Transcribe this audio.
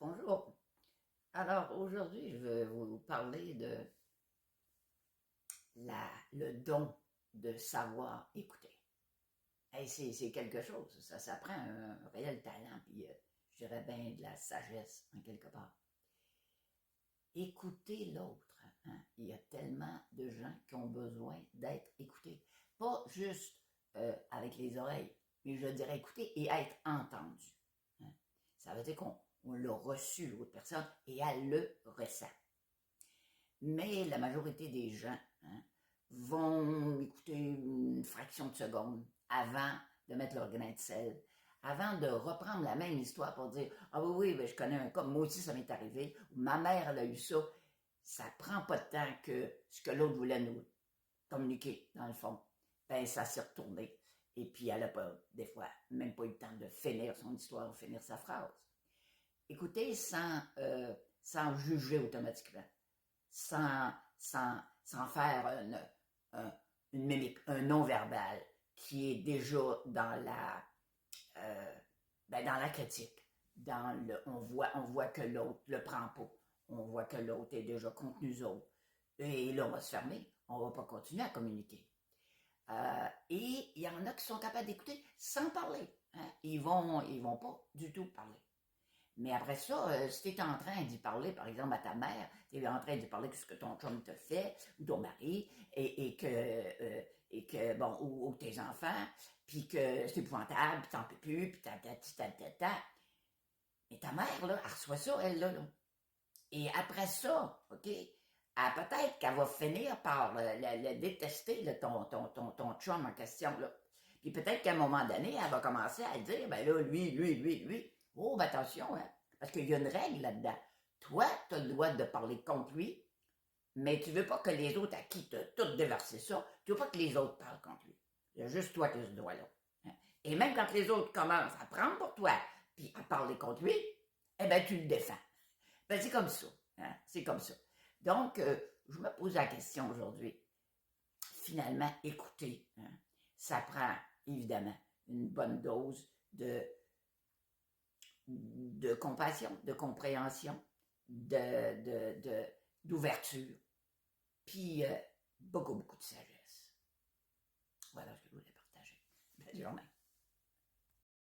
Bonjour. Alors aujourd'hui, je vais vous parler de le don de savoir écouter. Hey, c'est quelque chose, ça s'apprend un réel talent, puis je dirais bien de la sagesse en quelque part. Écouter l'autre, hein? Il y a tellement de gens qui ont besoin d'être écoutés. Pas juste avec les oreilles, mais je dirais écouter et être entendu. Hein? Ça veut dire qu'on l'a reçu, l'autre personne, et elle le ressent. Mais la majorité des gens, hein, vont écouter une fraction de seconde avant de mettre leur grain de sel, avant de reprendre la même histoire pour dire ah oui, oui, je connais un cas, moi aussi ça m'est arrivé, ou ma mère elle a eu ça. Ça prend pas de temps que ce que l'autre voulait nous communiquer, dans le fond. Ben, ça s'est retourné. Et puis, elle n'a pas, des fois, même pas eu le temps de finir son histoire ou finir sa phrase. Écoutez sans juger automatiquement, sans faire une mimique, un non-verbal qui est déjà dans euh, dans la critique. On voit que l'autre le prend pas. On voit que l'autre est déjà contre nous autres. Et là, on va se fermer. On va pas continuer à communiquer. Et il y en a qui sont capables d'écouter sans parler. Hein. Ils vont pas du tout parler. Mais après ça, si tu es en train d'y parler, par exemple, à ta mère, tu es en train d'y parler de ce que ton chum te fait, ou ton mari, et que bon, ou tes enfants, puis que c'est épouvantable, puis t'en peux plus, puis ta. Mais ta mère, là, elle reçoit ça, elle, là. Et après ça, OK, peut-être qu'elle va finir par le détester, là, ton chum en question, là. Puis peut-être qu'à un moment donné, elle va commencer à dire, ben là, lui. Oh, ben attention, hein, parce qu'il y a une règle là-dedans. Toi, tu as le droit de parler contre lui, mais tu veux pas que les autres à qui tu as tout déversé ça, tu veux pas que les autres parlent contre lui. Il y a juste toi qui as ce droit-là. Hein. Et même quand les autres commencent à prendre pour toi, puis à parler contre lui, eh ben tu le défends. Ben c'est comme ça. Hein? C'est comme ça. Donc, je me pose la question aujourd'hui. Finalement, écouter, hein, ça prend évidemment une bonne dose de compassion, de compréhension, d'ouverture, puis beaucoup de sagesse. Voilà ce que je voulais partager. Belle journée.